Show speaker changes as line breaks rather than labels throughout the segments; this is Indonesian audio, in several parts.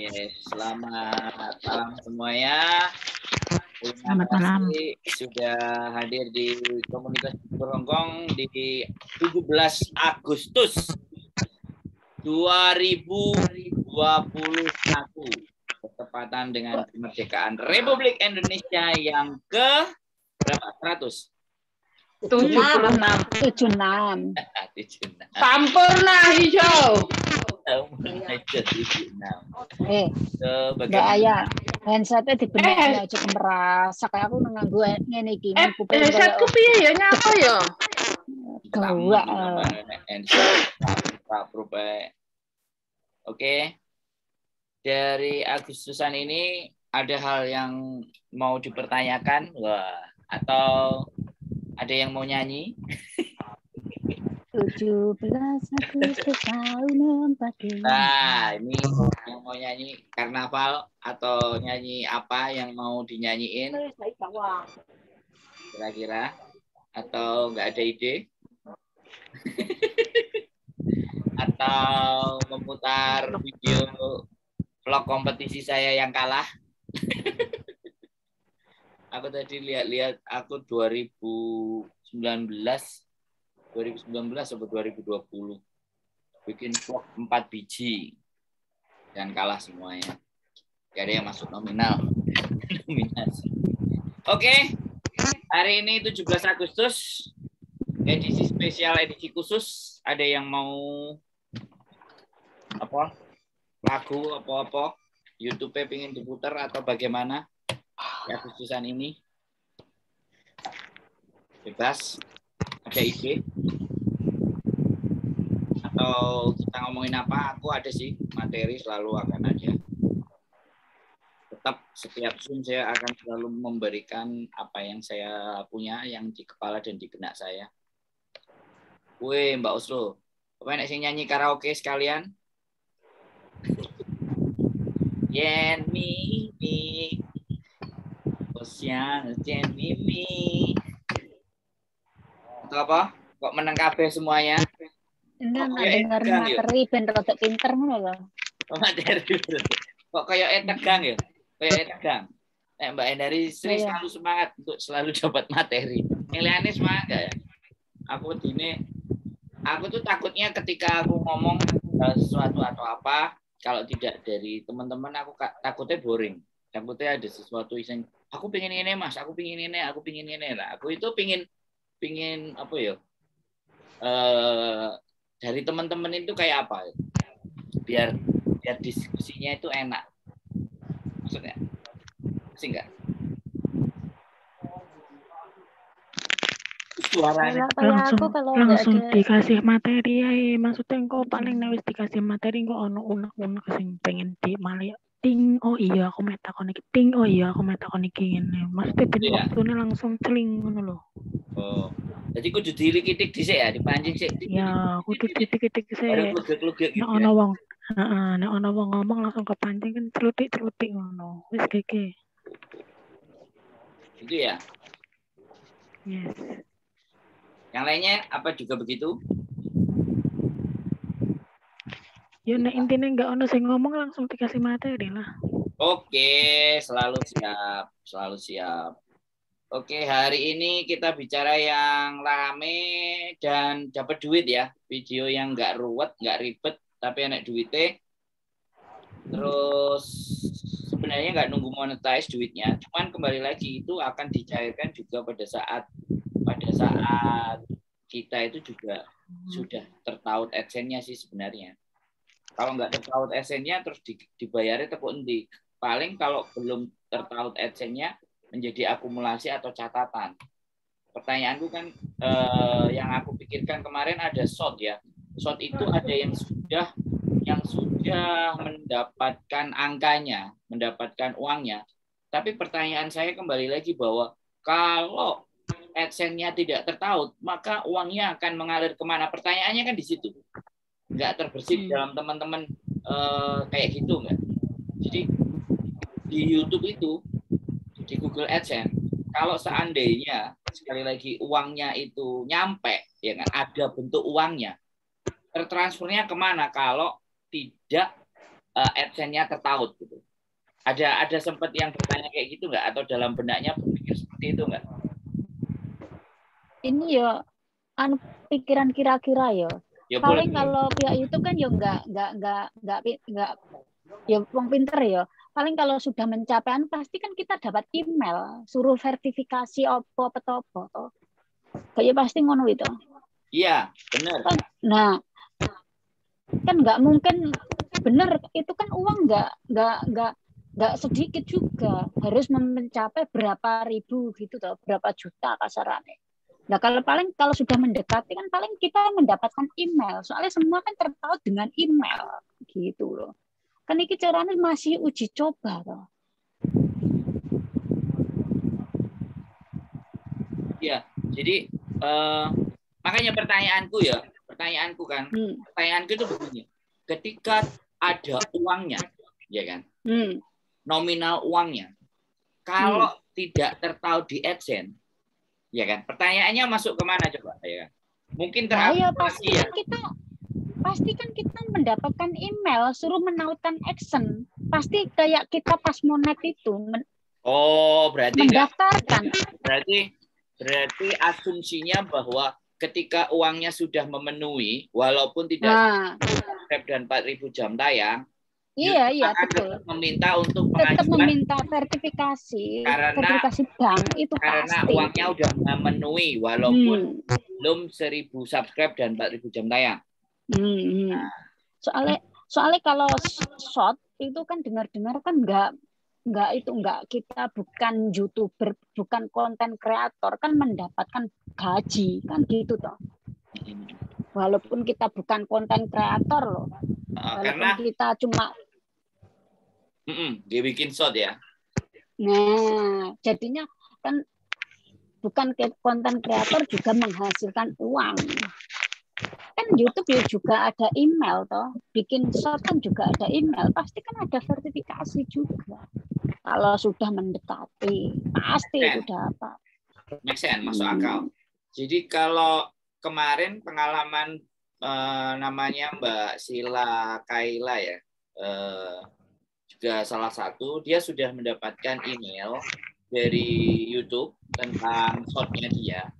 Yes, selamat malam semuanya. Terima
Selamat malam.
kasih sudah hadir di komunitas Berongkong di 17 Agustus 2021 bertepatan dengan kemerdekaan Republik Indonesia yang ke berapa? 100?
76.
Sampurna hijau.
Mbak Aya, handsetnya dibenek cukup merasa kayak aku nganggo ngene iki.
Headsetku piye ya nyapa ya?
Gawa.
Oke. Dari Agustusan ini ada hal yang mau dipertanyakan, atau ada yang mau nyanyi?
17 Agustus tahun 45.
Nah, ini yang mau nyanyi karnaval atau nyanyi apa yang mau dinyanyiin? Kira-kira? Atau nggak ada ide? Atau memutar video vlog kompetisi saya yang kalah? Aku tadi lihat-lihat, aku 2019 atau 2020 bikin vlog 4 biji dan kalah semuanya. Gak ada yang masuk nominasi. Oke, hari ini 17 Agustus, edisi spesial, edisi khusus. Ada yang mau apa? Lagu apa-apa? YouTube-nya pengen diputar atau bagaimana? Di Agustusan ini bebas, ada ide atau kita ngomongin apa? Aku ada sih materi, selalu akan ada. Tetap setiap Zoom saya akan selalu memberikan apa yang saya punya, yang di kepala dan di benak saya. Woi Mbak Oslo, apa enak sih nyanyi karaoke sekalian? Yen mi Osian Jen Mimi. Atau apa? Kok menang kabeh semuanya?
Enggak dengar materi ben rada pinter ngono lho.
Materi. Kok kayak tegang ya? Kayak tegang. Mbak Endari Sri selalu semangat untuk selalu dapat materi. Eliane semangat gak ya? Aku tuh takutnya ketika aku ngomong sesuatu atau apa, kalau tidak dari teman-teman aku takutnya boring. Takutnya ada sesuatu yang aku pengen ini Mas, aku pengen ini lah. Aku itu pengen apa ya? Dari teman-teman itu kayak apa? Biar diskusinya itu enak. Maksudnya? Sih enggak?
Suaranya
langsung dikasih materi ya, maksudnya kok paling wis dikasih materi kok ono unek-unek sing pengen di malah ting oh iya aku mau takon iki ting oh iya aku mau takon iki ngene maksudnya ben waktune langsung celing ngono lho.
Oh jadi kudu dilikitik dhisik ya, dipancing sik.
Ya kudu dilikitik sik.
Nek
ono wong nek ono wong ngomong langsung kepancing kan celutik ngono wis gege.
Itu ya.
Yes.
Yang lainnya apa juga begitu?
Ya nek intinya nggak ono sing ngomong langsung dikasih materi lah.
Oke, selalu siap. Oke, hari ini kita bicara yang rame dan dapat duit ya. Video yang nggak ruwet, nggak ribet, tapi enak duitnya. Terus sebenarnya nggak nunggu monetize duitnya, cuman kembali lagi itu akan dicairkan juga pada saat kita itu juga sudah tertaut AdSense-nya sih sebenarnya. Kalau nggak tertaut AdSense-nya terus dibayarnya tepuk endi. Paling kalau belum tertaut AdSense-nya menjadi akumulasi atau catatan. Pertanyaanku kan yang aku pikirkan kemarin ada shot ya. Shot itu ada yang sudah mendapatkan angkanya, mendapatkan uangnya. Tapi pertanyaan saya kembali lagi bahwa kalau AdSense-nya tidak tertaut, maka uangnya akan mengalir kemana? Pertanyaannya kan di situ. Nggak terbersih dalam teman-teman kayak gitu nggak? Jadi di YouTube itu, di Google AdSense, kalau seandainya sekali lagi uangnya itu nyampe, ya kan, ada bentuk uangnya, tertransfernya kemana? Kalau tidak AdSense-nya tertaut gitu. Ada sempat yang bertanya kayak gitu nggak, atau dalam benaknya berpikir seperti itu nggak?
Ini ya pikiran kira-kira ya. Paling
boleh.
Kalau pihak YouTube kan ya nggak ya wong pinter ya. Paling kalau sudah mencapai pasti kan kita dapat email suruh verifikasi opo petopo toh. Kayak pasti ngono itu.
Iya, benar.
Nah, kan nggak mungkin benar, itu kan uang nggak sedikit juga, harus mencapai berapa ribu gitu toh, berapa juta kasarannya. Nah, kalau sudah mendekati kan paling kita mendapatkan email, soalnya semua kan terpaut dengan email gitu loh. Kan ini caranya masih uji coba toh.
Ya, jadi makanya pertanyaanku itu begini. Ketika ada uangnya, ya kan? Nominal uangnya. Kalau tidak tertaut di AdSense, ya kan? Pertanyaannya masuk kemana coba, ya kan? Mungkin
pasti kan kita mendapatkan email suruh menautkan AdSense. Pasti kayak kita pas monet itu
berarti
mendaftarkan.
Berarti asumsinya bahwa ketika uangnya sudah memenuhi, walaupun tidak subscribe dan 4.000 jam tayang,
iya betul.
Tetap meminta untuk
tetap meminta verifikasi bank itu
karena
pasti.
Uangnya udah memenuhi walaupun belum 1.000 subscribe dan 4.000 jam tayang.
Soalnya kalau short itu kan dengar-dengar kan nggak kita bukan YouTuber, bukan konten kreator kan mendapatkan gaji kan gitu toh. Walaupun kita bukan konten kreator loh. Karena kita cuma
dia bikin short ya.
Nah, jadinya kan bukan konten kreator juga menghasilkan uang. Kan YouTube ya juga ada email toh. Bikin short kan juga ada email, pasti kan ada verifikasi juga. Kalau sudah mendekati, pasti udah apa.
Make sense, masuk akal. Jadi kalau kemarin pengalaman namanya Mbak Sila Kaila ya, juga salah satu, dia sudah mendapatkan email dari YouTube tentang short-nya dia.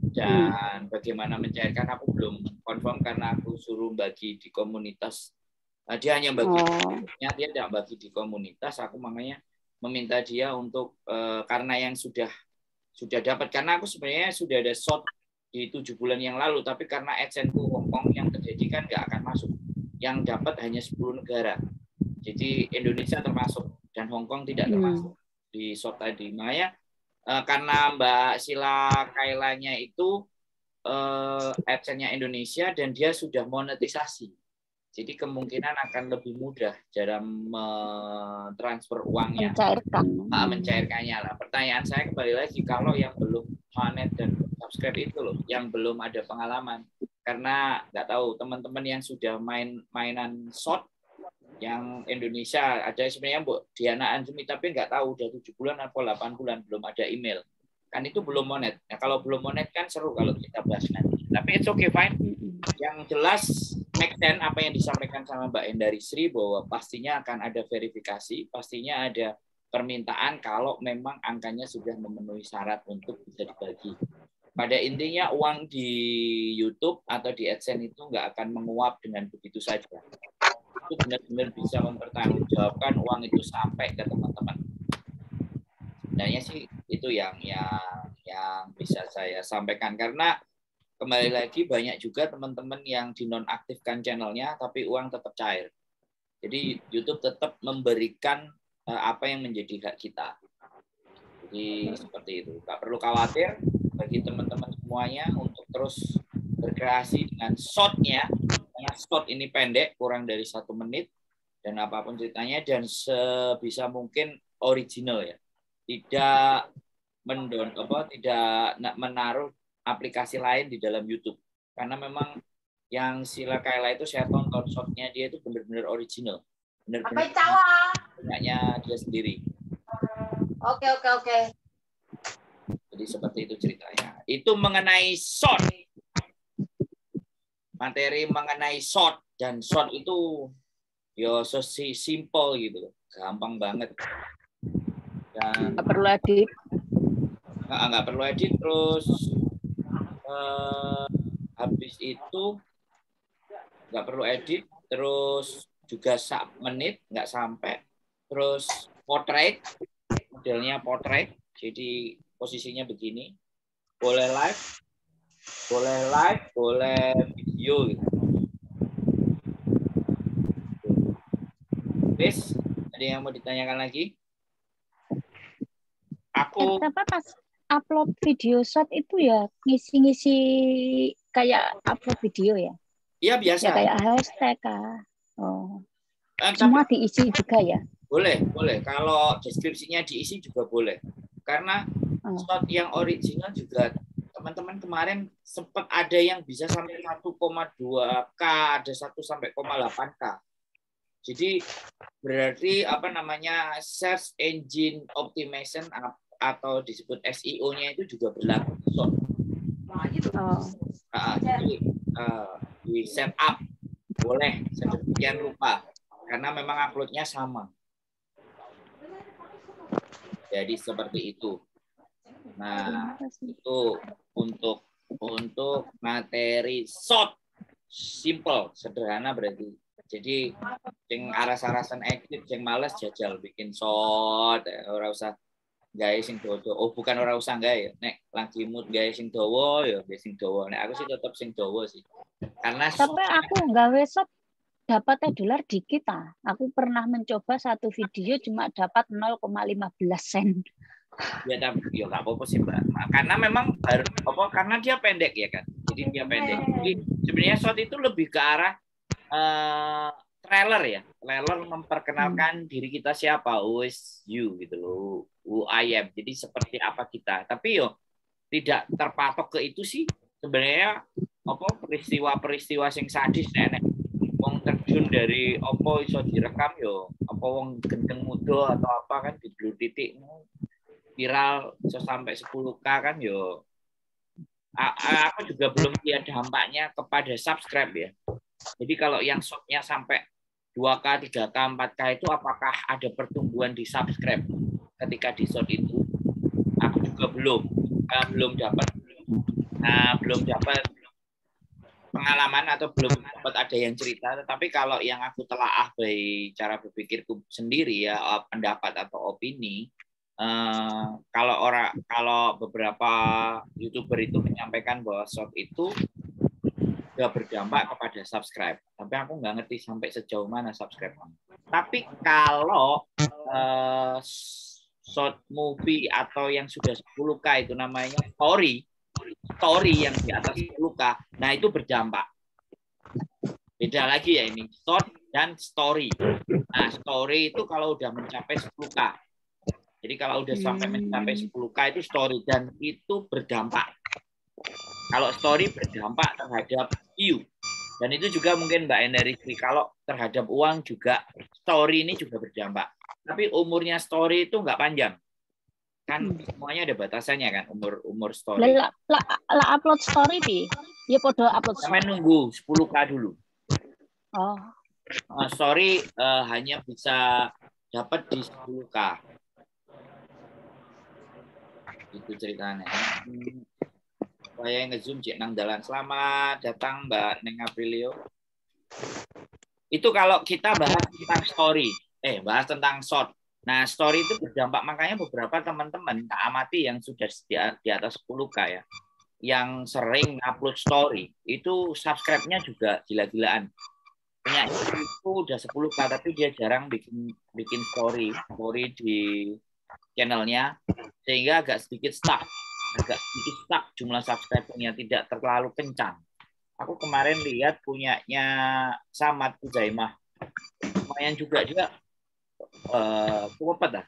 Dan bagaimana mencairkan, aku belum confirm karena aku suruh bagi di komunitas. Dia hanya bagi, dia tidak bagi di komunitas. Aku makanya meminta dia untuk karena yang sudah dapat, karena aku sebenarnya sudah ada short di 7 bulan yang lalu, tapi karena AdSense Hongkong yang terjadi kan nggak akan masuk. Yang dapat hanya 10 negara. Jadi Indonesia termasuk dan Hongkong tidak termasuk di short tadi. Makanya karena Mbak Sila Kailanya itu AdSense-nya Indonesia dan dia sudah monetisasi. Jadi kemungkinan akan lebih mudah dalam transfer uangnya. Mencairkannya lah. Pertanyaan saya kembali lagi, kalau yang belum monet dan subscribe itu loh, yang belum ada pengalaman. Karena nggak tahu teman-teman yang sudah mainan short yang Indonesia ada sebenarnya Diana Anjumi, tapi nggak tahu udah 7 bulan atau 8 bulan belum ada email. Kan itu belum monet. Nah, kalau belum monet kan seru kalau kita bahas nanti. Tapi it's okay, fine. Yang jelas make sense apa yang disampaikan sama Mbak Endari Sri, bahwa pastinya akan ada verifikasi, pastinya ada permintaan kalau memang angkanya sudah memenuhi syarat untuk bisa dibagi. Pada intinya uang di YouTube atau di AdSense itu nggak akan menguap dengan begitu saja. Itu benar-benar bisa mempertanggungjawabkan uang itu sampai ke teman-teman. Sebenarnya sih itu yang bisa saya sampaikan, karena kembali lagi banyak juga teman-teman yang dinonaktifkan channelnya tapi uang tetap cair. Jadi YouTube tetap memberikan apa yang menjadi hak kita. Jadi seperti itu. Nggak perlu khawatir bagi teman-teman semuanya untuk terus berkreasi dengan short-nya. Karena short ini pendek, kurang dari 1 menit, dan apapun ceritanya, dan sebisa mungkin original ya. Tidak menaruh aplikasi lain di dalam YouTube. Karena memang yang Sila Kaila itu saya tonton short-nya dia itu benar-benar original. Benar-benar punyanya dia sendiri.
Oke.
Jadi seperti itu ceritanya. Itu mengenai short. Materi mengenai short, dan short itu yo so simple gitu loh, gampang banget. Dan
Nggak perlu edit.
nggak perlu edit. Terus habis itu nggak perlu edit, terus juga menit nggak sampai, terus portrait, modelnya portrait, jadi posisinya begini, boleh live, boleh video gitu. Guys, ada yang mau ditanyakan lagi? Aku
Kenapa pas upload video shot itu ya ngisi-ngisi kayak upload video ya?
Iya biasa.
Ya kayak hashtag kah? Oh.
Tapi
Semua diisi juga ya?
Boleh. Kalau deskripsinya diisi juga boleh. Karena shot yang original juga teman-teman kemarin sempat ada yang bisa sampai 1,2K, ada 1 sampai 0,8K. Jadi berarti search engine optimization atau disebut SEO-nya itu juga berlaku di shot. Jadi di setup boleh sedemikian rupa karena memang uploadnya sama. Jadi seperti itu. Nah, itu untuk materi short, simple, sederhana berarti. Jadi yang aras-arasan edit, yang males jajal bikin short, ora usah gawe sing dawa. Oh, bukan ora usah gawe. Nek lagi mood gawe sing dawa ya gawe sing dawa. Nek aku sih tetap sing dawa sih. Karena
tapi aku gawe short dapatnya dolar dikit ah. Aku pernah mencoba satu video cuma dapat 0,15 sen.
Ya tapi ya nggak apa-apa sih Mbak. Karena memang karena dia pendek ya kan. Jadi dia pendek. Jadi sebenarnya short itu lebih ke arah trailer ya. Trailer memperkenalkan diri kita siapa, who is you gitu loh. Who I am. Jadi seperti apa kita. Tapi yo tidak terpatok ke itu sih. Sebenarnya peristiwa-peristiwa sing sadis nenek. Wong terjun dari opo iso direkam yo. Apa wong gendeng muda atau apa kan di blue titik viral bisa sampai 10K kan yo. Aku juga belum lihat dampaknya kepada subscribe ya. Jadi kalau yang shotnya sampai 2K, 3K, 4K itu apakah ada pertumbuhan di subscribe ketika di shot itu? Aku juga belum dapat pengalaman atau belum dapat ada yang cerita. Tetapi kalau yang aku telaah by cara berpikirku sendiri ya, pendapat atau opini, kalau beberapa YouTuber itu menyampaikan bahwa shot itu juga berdampak kepada subscribe. Tapi aku nggak ngerti sampai sejauh mana subscribe. Tapi kalau short movie atau yang sudah 10K itu namanya story yang di atas 10K, nah itu berdampak. Beda lagi ya ini, short dan story. Nah, story itu kalau udah mencapai 10K. Jadi kalau udah sampai mencapai 10K itu story dan itu berdampak. Kalau story berdampak terhadap view. Dan itu juga mungkin Mbak Eneristri, kalau terhadap uang juga story ini juga berdampak. Tapi umurnya story itu nggak panjang. Kan semuanya ada batasannya kan, umur story.
Lah upload story Pi. Ya podo upload story.
Sampai nunggu 10K dulu.
Oh.
Story hanya bisa dapat di 10K. Itu ceritanya. Saya nge-zoom cek nang dalan. Selamat datang Mbak Neng Aprilio. Itu kalau kita bahas tentang story, bahas tentang short. Nah, story itu berdampak, makanya beberapa teman-teman tak amati yang sudah di atas 10K ya, yang sering upload story, itu subscribe-nya juga gila-gilaan. Punya itu udah 10K tapi dia jarang bikin story di channelnya, sehingga agak sedikit stuck jumlah subscribe-nya, tidak terlalu kencang. Aku kemarin lihat punyanya Samad Kuzaimah, lumayan juga cukup dah.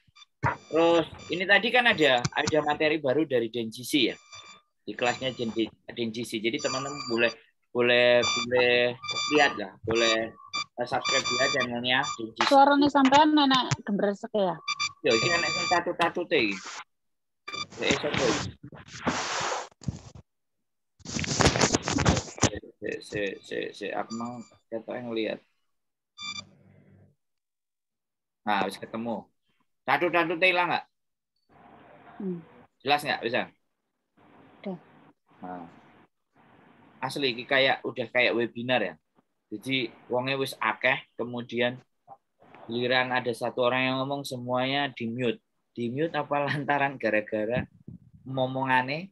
Terus ini tadi kan ada materi baru dari Denjisi ya, di kelasnya Denjisi. Jadi teman-teman boleh lihat lah, boleh subscribe dia channelnya Denjisi.
Suaranya sampean nenek gembresek ya?
Yo, ini nenek sing tatu-tatu teh. Aku mau kata yang lihat. Nah, harus ketemu. Satu-satu hilang nggak? Jelas nggak? Bisa?
Udah.
Nah. Asli udah kayak webinar ya. Jadi wongnya wis akeh, kemudian giliran ada satu orang yang ngomong semuanya di mute. Di mute apa lantaran gara-gara ngomongane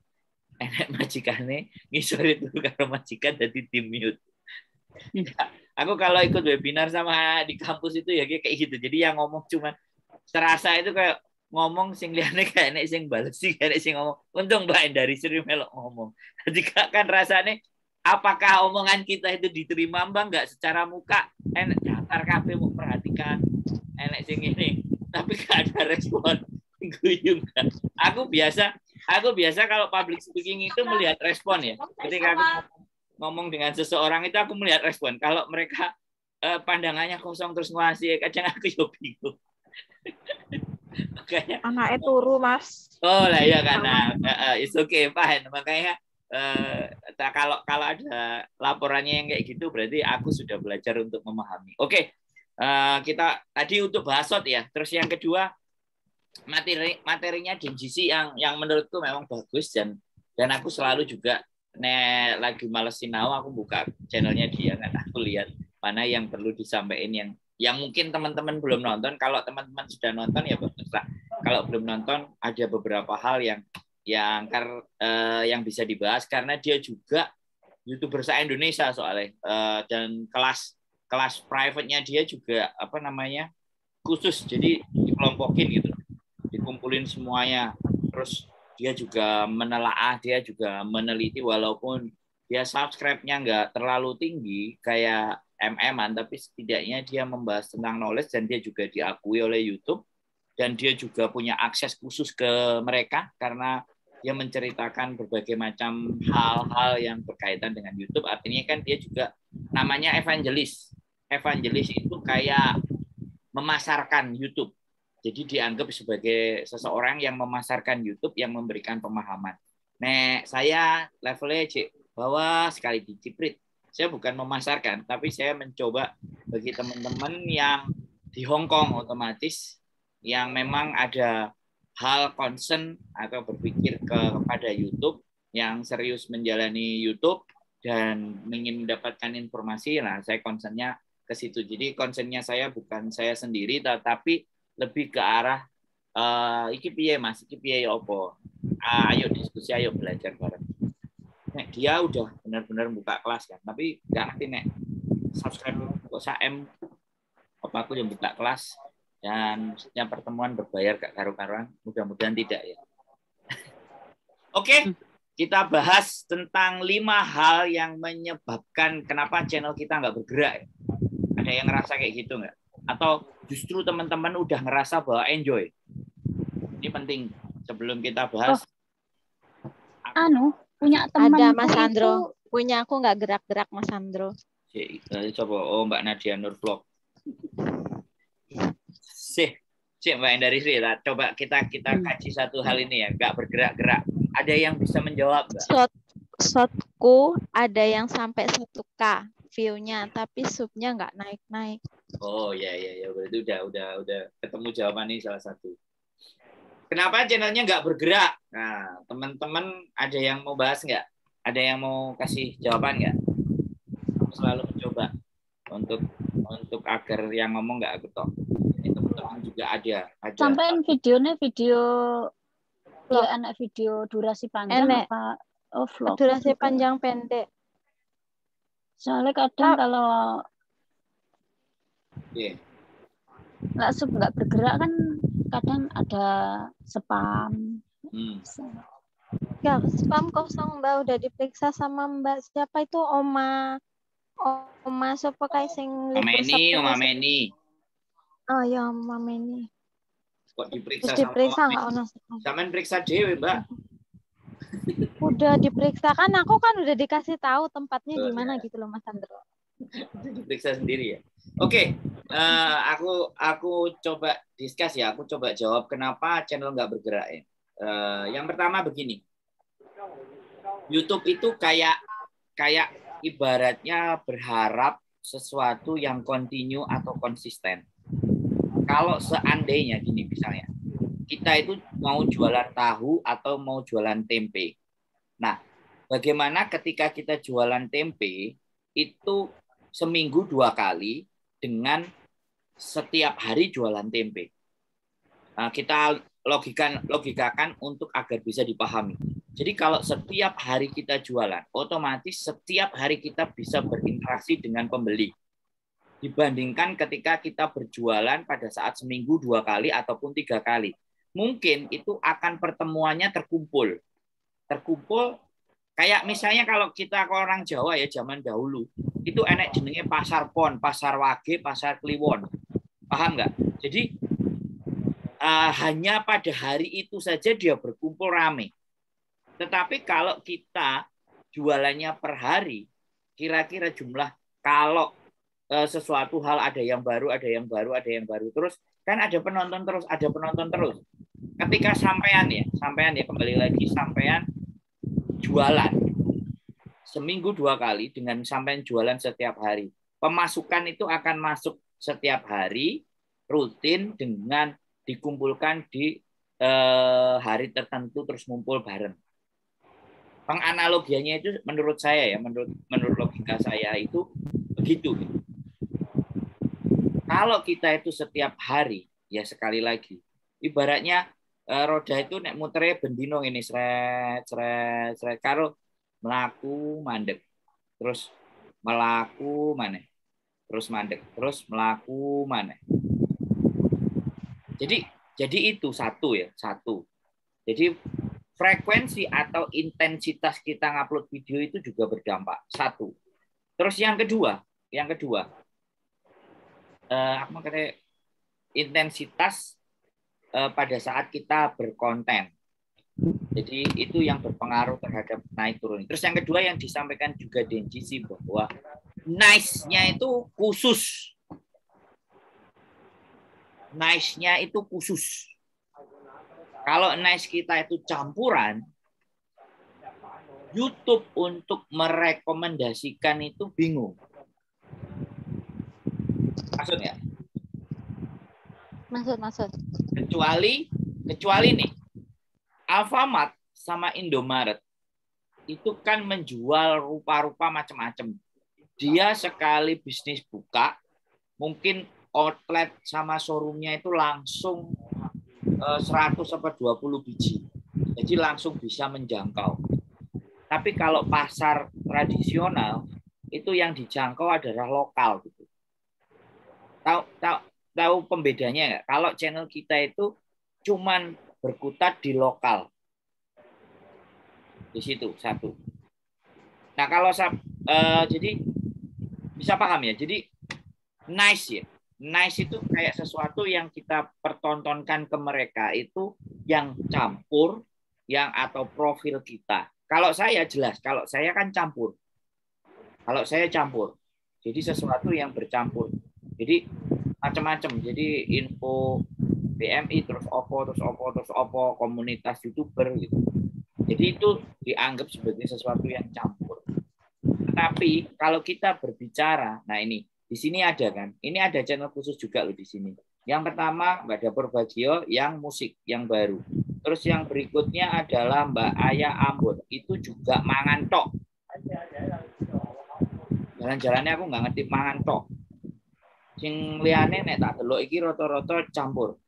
enek majikane ngisor itu karo majikan jadi di mute. Ya, aku kalau ikut webinar sama di kampus itu ya kayak gitu. Jadi yang ngomong cuma terasa itu kayak ngomong sing liyane kayak nek sing bales sih kayak sing ngomong. Untung Mbak dari sering melok ngomong. Jadi kan rasanya apakah omongan kita itu diterima Mbak nggak secara muka? Enek datar kabeh mau perhatikan enek sing ini, tapi gak ada respon. Guyung. Aku biasa kalau public speaking itu melihat respon ya. Ketika aku ngomong dengan seseorang itu aku melihat respon. Kalau mereka pandangannya kosong terus ngasih, kadang aku yo bingung. Makanya
anaknya turu Mas.
Oh lah ya karena it's okay fine. Makanya kalau ada laporannya yang kayak gitu berarti aku sudah belajar untuk memahami. Oke, kita tadi untuk bahasot ya. Terus yang kedua materinya DMGC yang menurutku memang bagus dan aku selalu juga lagi males sinau aku buka channelnya dia kan aku lihat mana yang perlu disampaikan yang mungkin teman-teman belum nonton. Kalau teman-teman sudah nonton ya bagus lah. Kalau belum nonton ada beberapa hal yang bisa dibahas karena dia juga YouTuber se-Indonesia soalnya dan kelas private-nya dia juga khusus jadi dikelompokin gitu, dikumpulin semuanya. Terus dia juga menelaah, dia juga meneliti walaupun dia subscribe-nya nggak terlalu tinggi kayak MM-an, tapi setidaknya dia membahas tentang knowledge dan dia juga diakui oleh YouTube dan dia juga punya akses khusus ke mereka karena dia menceritakan berbagai macam hal-hal yang berkaitan dengan YouTube. Artinya kan dia juga namanya evangelis. Evangelis itu kayak memasarkan YouTube. Jadi dianggap sebagai seseorang yang memasarkan YouTube yang memberikan pemahaman. Saya levelnya bawah sekali diciprit. Saya bukan memasarkan, tapi saya mencoba bagi teman-teman yang di Hong Kong otomatis yang memang ada hal concern atau berpikir kepada YouTube yang serius menjalani YouTube dan ingin mendapatkan informasi, nah saya concernnya ke situ. Jadi concernnya saya bukan saya sendiri, tetapi lebih ke arah iki piye Mas, iki piye opo. Ayo diskusi, ayo belajar bareng. Dia udah benar-benar buka kelas kan, tapi nggak ngerti subscribe kok saem apa aku yang buka kelas. Dan yang pertemuan berbayar gak karu-karuan, mudah-mudahan tidak ya. Oke, kita bahas tentang 5 hal yang menyebabkan kenapa channel kita nggak bergerak. Ada yang ngerasa kayak gitu nggak? Atau justru teman-teman udah ngerasa bahwa enjoy? Ini penting sebelum kita bahas.
Punya teman
ada Mas Sandro. Punya aku nggak gerak-gerak Mas Sandro.
Coba Mbak Nadia Nur Vlog. Mbak Endari Sri, coba kita kaji satu hal ini ya, nggak bergerak-gerak. Ada yang bisa menjawab nggak?
Shotku ada yang sampai 1K view-nya, tapi subnya nggak naik-naik.
Oh ya, berarti udah ketemu jawaban ini salah satu. Kenapa channelnya nggak bergerak? Nah, teman-teman ada yang mau bahas nggak? Ada yang mau kasih jawaban nggak? Aku selalu mencoba untuk agar yang ngomong nggak aku tok. Teman-teman juga ada.
Sampai video ya anak video durasi panjang apa vlog?
Durasi panjang pendek.
Soalnya kadang kalau nggak bergerak kan kadang ada spam.
Ya, spam kosong Mbak, udah diperiksa sama Mbak siapa itu Oma siapa kayak sing
Oma Meni.
Oh ya Oma Meni.
Kok diperiksa
nggak ono.
Sampean periksa dewe, Mbak.
Udah diperiksa kan, aku kan udah dikasih tahu tempatnya di mana gitu loh Mas Sandro.
Diperiksa sendiri ya. Oke, aku coba discuss ya. Aku coba jawab kenapa channel nggak bergerak ya. Yang pertama begini, YouTube itu kayak ibaratnya berharap sesuatu yang kontinu atau konsisten. kalau seandainya gini misalnya, kita itu mau jualan tahu atau mau jualan tempe. Nah, bagaimana ketika kita jualan tempe itu seminggu 2 kali dengan setiap hari jualan tempe. Nah, kita logikakan untuk agar bisa dipahami. Jadi kalau setiap hari kita jualan, otomatis setiap hari kita bisa berinteraksi dengan pembeli. Dibandingkan ketika kita berjualan pada saat seminggu 2 kali ataupun 3 kali. Mungkin itu akan pertemuannya terkumpul. Terkumpul kayak misalnya kalau kita ke orang Jawa ya zaman dahulu, itu enek jenenge pasar pon, pasar wage, pasar kliwon. Paham nggak? Jadi hanya pada hari itu saja dia berkumpul rame. Tetapi kalau kita jualannya per hari, kira-kira jumlah kalau sesuatu hal ada yang baru, ada yang baru, ada yang baru. Terus kan ada penonton terus, ada penonton terus. Ketika sampean ya kembali lagi sampean jualan seminggu 2 kali dengan sampean jualan setiap hari. Pemasukan itu akan masuk setiap hari rutin dengan dikumpulkan di hari tertentu terus ngumpul bareng. Penganalogiannya itu menurut saya ya, menurut logika saya itu begitu. Kalau kita itu setiap hari, ya sekali lagi, ibaratnya roda itu nek mutere bendino ini sret karo melaku mandek, terus melaku maneh, terus mandek, terus melaku maneh. Jadi itu satu. Jadi frekuensi atau intensitas kita ngupload video itu juga berdampak. Satu. Terus yang kedua, apa kata intensitas pada saat kita berkonten. Jadi itu yang berpengaruh terhadap naik turun. Terus yang kedua yang disampaikan juga Denjisi bahwa nice-nya itu khusus. Nice-nya itu khusus. Kalau nice kita itu campuran, YouTube untuk merekomendasikan itu bingung. Maksudnya?
Maksud.
Kecuali nih, Alfamart sama Indomaret itu kan menjual rupa-rupa macam-macam. Dia sekali bisnis buka, mungkin outlet sama showroomnya itu langsung 100 sampai 20 biji. Jadi langsung bisa menjangkau. Tapi kalau pasar tradisional itu yang dijangkau adalah lokal gitu. Tahu pembedanya nggak? Kalau channel kita itu cuman berkutat di lokal. Di situ satu. Nah, kalau jadi bisa paham ya. Jadi nice ya. Nice itu kayak sesuatu yang kita pertontonkan ke mereka itu yang campur, yang atau profil kita. Kalau saya jelas, kalau saya kan campur. Kalau saya campur. Jadi sesuatu yang bercampur. Jadi macam-macam. Jadi info BMI terus opo komunitas YouTuber gitu. Jadi itu dianggap sebagai sesuatu yang campur. Tetapi kalau kita berbicara, nah ini di sini ada kan, ini ada channel khusus juga loh di sini. Yang pertama Mbak Dapur Bagio yang musik yang baru. Terus yang berikutnya adalah Mbak Aya Ambon, itu juga mangan tok. Jalan-jalannya aku nggak ngerti mangan tok. Sing liyane nek tak delok iki rata-rata campur.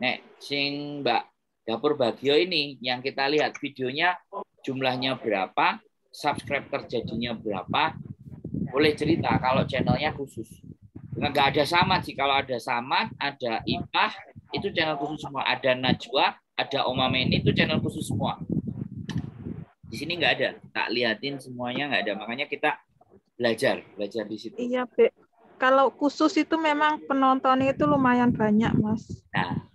Nek sing Mbak Dapur Bagio ini yang kita lihat videonya jumlahnya berapa, subscribe terjadinya berapa. Boleh cerita kalau channelnya khusus. Nggak ada Samad sih. Kalau ada Samad, ada Ipah, itu channel khusus semua. Ada Najwa, ada Omameni, itu channel khusus semua. Di sini nggak ada. Tak liatin semuanya nggak ada. Makanya kita belajar di situ.
Iya, Be. Kalau khusus itu memang penontonnya itu lumayan banyak, Mas.
Nah,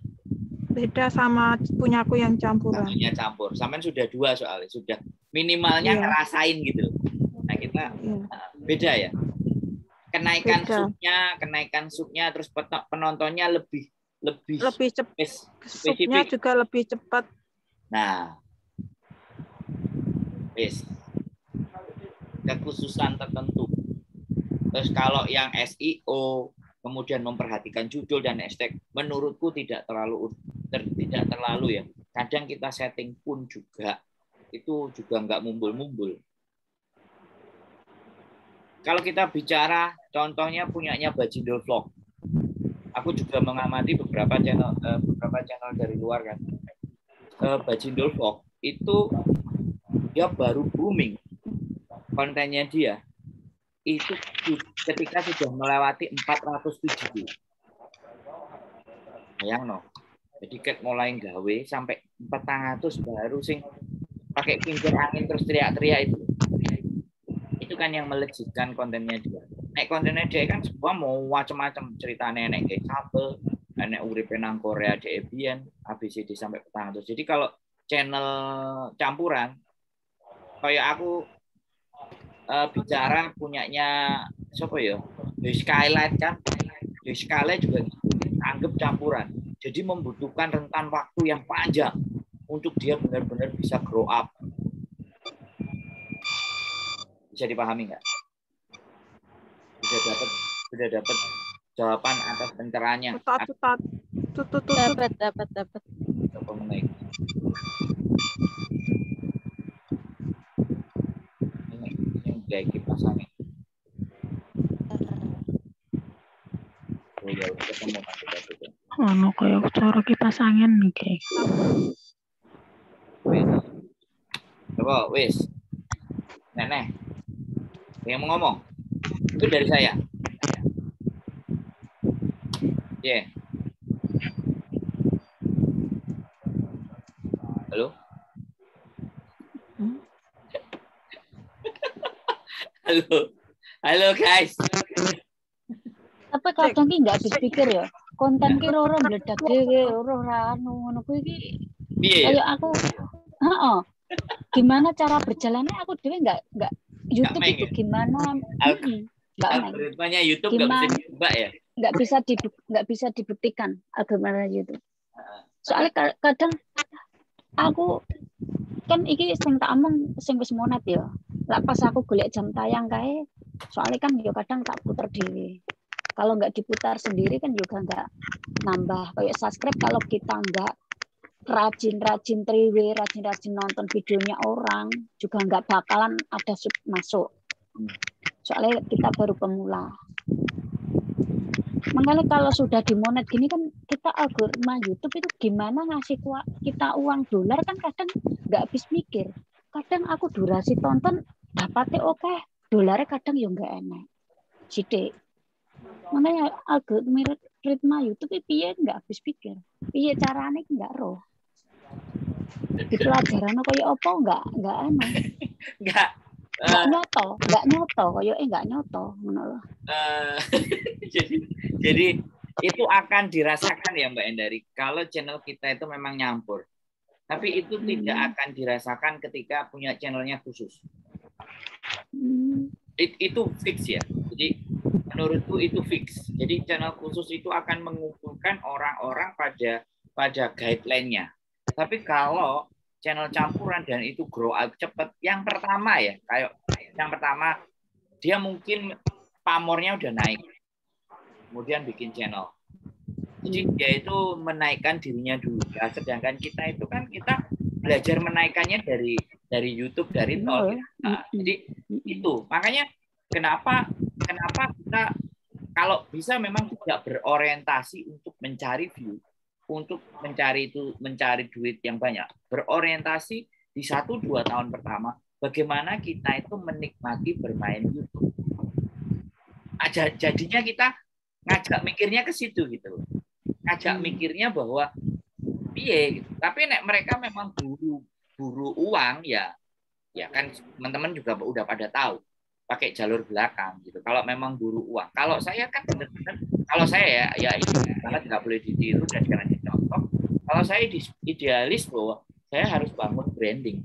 beda sama punyaku yang campuran.
Namanya campur. Sampean sudah 2 soalnya. Sudah minimalnya ngerasain gitu. Nah, kita beda ya. Kenaikan subnya terus penontonnya lebih
cepat. Subnya juga lebih cepat.
Nah, kekhususan tertentu. Terus kalau yang SEO, kemudian memperhatikan judul dan hashtag, menurutku tidak terlalu ya. Kadang kita setting pun juga itu juga nggak mumbul-mumbul. Kalau kita bicara contohnya punyanya Bajindul Vlog, aku juga mengamati beberapa channel dari luar kan. Bajindul Vlog itu dia baru booming kontennya dia itu ketika sudah melewati 400 video. Bayang no. Jadi ket mulai gawe sampai 400 baru sing pakai kincir angin terus teriak-teriak itu kan yang melejitkan kontennya dia. Kontennya dia kan semua mau macam-macam ceritanya, kayak kabel, uripe nang Korea DEBN, ABCD sampai 400. Jadi kalau channel campuran kayak aku bicara punyanya siapa ya? The Skylight kan. The Skylight juga anggap campuran. Jadi membutuhkan rentan waktu yang panjang untuk dia benar-benar bisa grow up. Bisa dipahami nggak? Sudah dapat jawaban atas pencerahannya.
Dapat.
Coba menaik. Ini kipas angin. Oh ya, ketemu
Ono kayak cara kipas angin nih.
Coba wis. Nenek. Yang mau ngomong. Itu dari saya. Yeah. Halo? Halo guys.
Tapi kadang ki nggak habis pikir ya. Konten ki loro meledak dhewe, loro ra ngono kuwi ki.
Piye?
Kayak aku, gimana cara berjalannya aku dhewe nggak YouTube itu gimana?
Algoritmanya YouTube nggak bisa diubah ya?
Nggak bisa dibuktikan algoritma YouTube. Soalnya kadang aku kan iki sing tak omong sing wis monet ya. Lah pas aku golek jam tayang kae, soalnya kan yo kadang tak puter dhewe. Kalau nggak diputar sendiri kan juga nggak nambah. Kayak subscribe kalau kita nggak rajin-rajin triwe, rajin-rajin nonton videonya orang, juga nggak bakalan ada sub masuk. Soalnya kita baru pemula. Makanya kalau sudah dimonet gini kan kita algoritma YouTube itu gimana ngasih kita uang dolar kan kadang nggak habis mikir. Kadang aku durasi tonton dapatnya oke, dolarnya kadang ya nggak enak. Sidik. Makanya algoritma YouTube itu piye nggak habis pikir. Piye caranya nggak roh. Di pelajaran kayak apa nggak enak. Nggak nyoto kayak nggak nyoto menurut.
Jadi itu akan dirasakan ya Mbak Endari kalau channel kita itu memang nyampur. Tapi itu tidak akan dirasakan ketika punya channelnya khusus. Itu fix ya. Jadi menurutku itu fix. Jadi channel khusus itu akan mengumpulkan orang-orang pada guideline-nya. Tapi kalau channel campuran dan itu grow up cepat, yang pertama dia mungkin pamornya udah naik. Kemudian bikin channel. Jadi dia itu menaikkan dirinya dulu. Ya, sedangkan kita itu kan kita belajar menaikkannya dari YouTube, dari nol. Nah, jadi itu makanya kenapa kita kalau bisa memang tidak berorientasi untuk mencari view, untuk mencari duit yang banyak. Berorientasi di 1-2 tahun pertama bagaimana kita itu menikmati bermain YouTube. Jadinya kita ngajak mikirnya ke situ gitu. Ngajak mikirnya bahwa piye gitu. Tapi mereka memang buru uang ya kan teman-teman juga udah pada tahu pakai jalur belakang gitu. Kalau memang buru uang. Kalau saya kan benar-benar kalau saya ya itu sangat nggak boleh ditiru dan karena dicontoh. Kalau saya idealis bahwa saya harus bangun branding.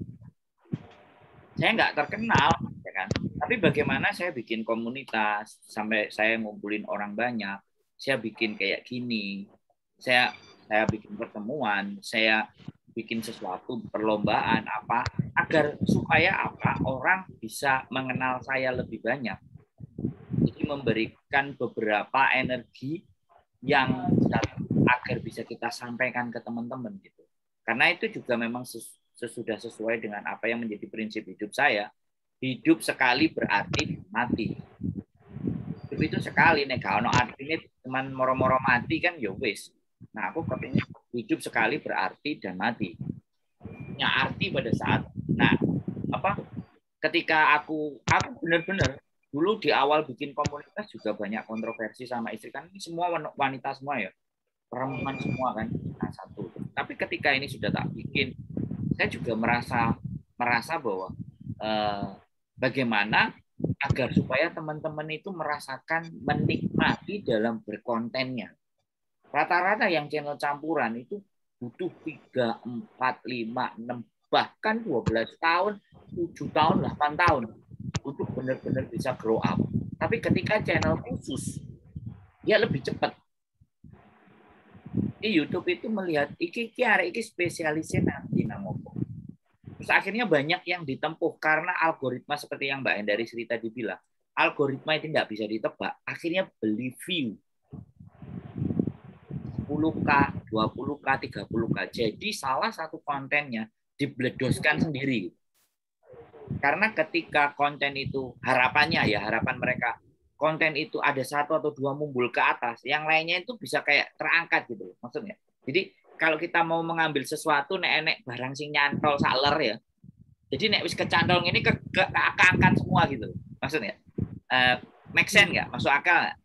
Saya nggak terkenal ya kan. Tapi bagaimana saya bikin komunitas sampai saya ngumpulin orang banyak. Saya bikin kayak gini. Saya bikin pertemuan, saya bikin sesuatu perlombaan agar supaya orang bisa mengenal saya lebih banyak. Jadi memberikan beberapa energi yang agar bisa kita sampaikan ke teman-teman gitu. Karena itu juga memang sudah sesuai dengan apa yang menjadi prinsip hidup saya. Hidup sekali berarti mati. Hidup itu sekali, nek gak ono artine cuman moro-moro mati kan ya wis. Nah, aku kepingin hidup sekali berarti dan mati. Punya arti pada saat ketika aku benar-benar dulu di awal bikin komunitas juga banyak kontroversi sama istri, kan ini semua wanita semua ya, perempuan semua kan, satu. Tapi ketika ini sudah tak bikin, saya juga merasa bahwa bagaimana agar supaya teman-teman itu merasakan menikmati dalam berkontennya. Rata-rata yang channel campuran itu butuh 3, 4, 5, 6, bahkan 12 tahun, 7 tahun, 8 tahun untuk benar-benar bisa grow up. Tapi ketika channel khusus, dia lebih cepat. Di YouTube itu melihat iki spesialisnya nanti namopo. Terus akhirnya banyak yang ditempuh karena algoritma seperti yang Mbak Endari Sri tadi bilang. Algoritma itu tidak bisa ditebak. Akhirnya beli view. 10K, 20K, 30K. Jadi salah satu kontennya dibledoskan sendiri. Karena ketika konten itu harapan mereka konten itu ada 1 atau 2 mumbul ke atas, yang lainnya itu bisa kayak terangkat gitu maksudnya. Jadi kalau kita mau mengambil sesuatu nek barang sing nyantol saler ya. Jadi nek wis kecantol ini keangkat semua gitu maksudnya. Make sense nggak? Masuk akal nggak?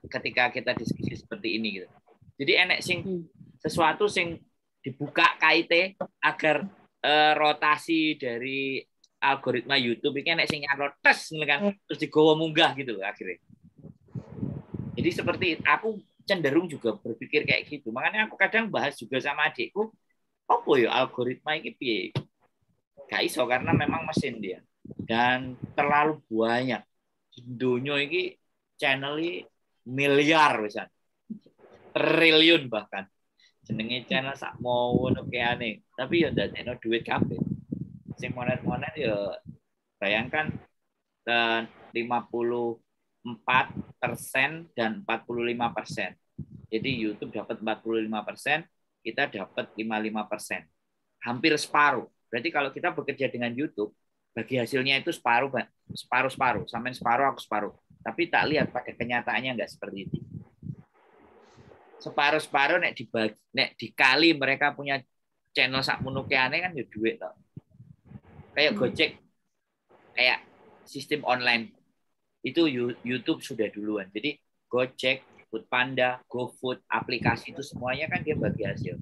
Ketika kita diskusi seperti ini gitu. Jadi enek sing sesuatu sing dibuka KIT agar rotasi dari algoritma YouTube ini enek sing nyantol tes kan terus digowo munggah gitu loh akhirnya. Jadi seperti aku cenderung juga berpikir kayak gitu. Makanya aku kadang bahas juga sama adikku, apa ya algoritma ini piye? Gak iso karena memang mesin dia. Dan terlalu banyak. Di dunia ini channel ini miliar misalnya. Triliun bahkan. Jenenge channel sak mau ngono aneh. Tapi ya ndadekno duit kabeh. Sing monet-monet ya bayangkan 54% dan 45%. Jadi YouTube dapat 45%, kita dapat 55%. Hampir separuh. Berarti kalau kita bekerja dengan YouTube, bagi hasilnya itu separuh, sampai separuh aku separuh. Tapi tak lihat pada kenyataannya enggak seperti itu. Separuh nek dikali mereka punya channel sakmono keane kan ya duit toh. Kayak Gojek, kayak sistem online. Itu YouTube sudah duluan. Jadi Gojek, Foodpanda, GoFood, aplikasi itu semuanya kan dia bagi hasil.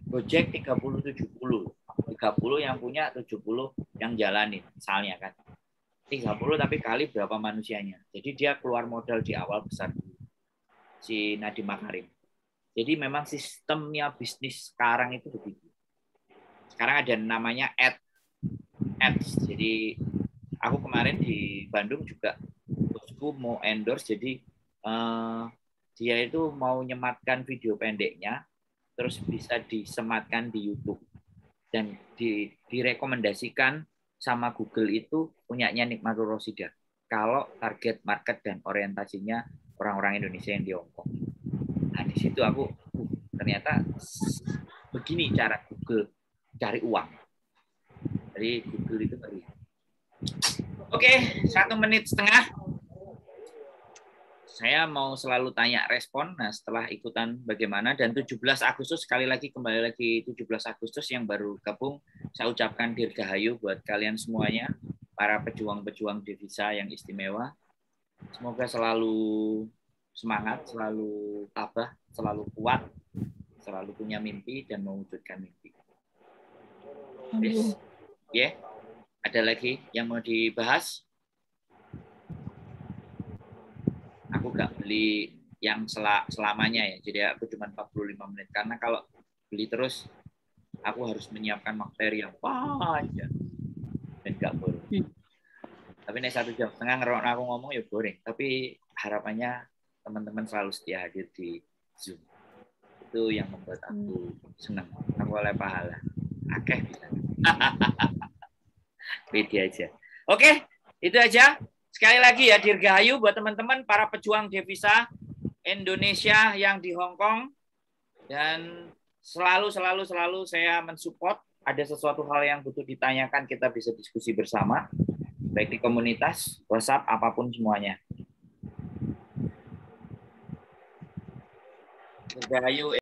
Gojek 30-70. 30 yang punya, 70 yang jalanin. Misalnya kan. 30 tapi kali berapa manusianya. Jadi dia keluar modal di awal besar. Si Nadiem Makarim. Jadi memang sistemnya bisnis sekarang itu begitu. Sekarang ada namanya ads. Jadi aku kemarin di Bandung juga bosku mau endorse, jadi dia itu mau nyematkan video pendeknya terus bisa disematkan di YouTube dan direkomendasikan sama Google itu punyanya Nikmatul Rosida kalau target market dan orientasinya orang-orang Indonesia yang di Hong Kong. Nah di situ aku ternyata begini cara Google cari uang. Jadi Google itu ngeri. Oke, 1 menit setengah. Saya mau selalu tanya respon. Nah, setelah ikutan bagaimana, dan 17 Agustus, kembali lagi 17 Agustus yang baru gabung, saya ucapkan dirgahayu buat kalian semuanya, para pejuang-pejuang devisa yang istimewa. Semoga selalu semangat, selalu tabah, selalu kuat, selalu punya mimpi, dan mewujudkan mimpi. Yes. Yeah. Ada lagi yang mau dibahas? Aku nggak beli yang selamanya ya, jadi aku cuma 45 menit. Karena kalau beli terus, aku harus menyiapkan materi yang panjang dan nggak boleh. Tapi ini 1,5 jam ngerokok aku ngomong ya boring. Tapi harapannya teman-teman selalu setia hadir di Zoom. Itu yang membuat aku senang. Aku oleh pahala. Akeh bisa. Beda aja. Oke, itu aja. Sekali lagi ya, dirgahayu buat teman-teman para pejuang devisa Indonesia yang di Hong Kong, dan selalu saya mensupport. Ada sesuatu hal yang butuh ditanyakan, kita bisa diskusi bersama, baik di komunitas, WhatsApp, apapun semuanya. Dirgahayu.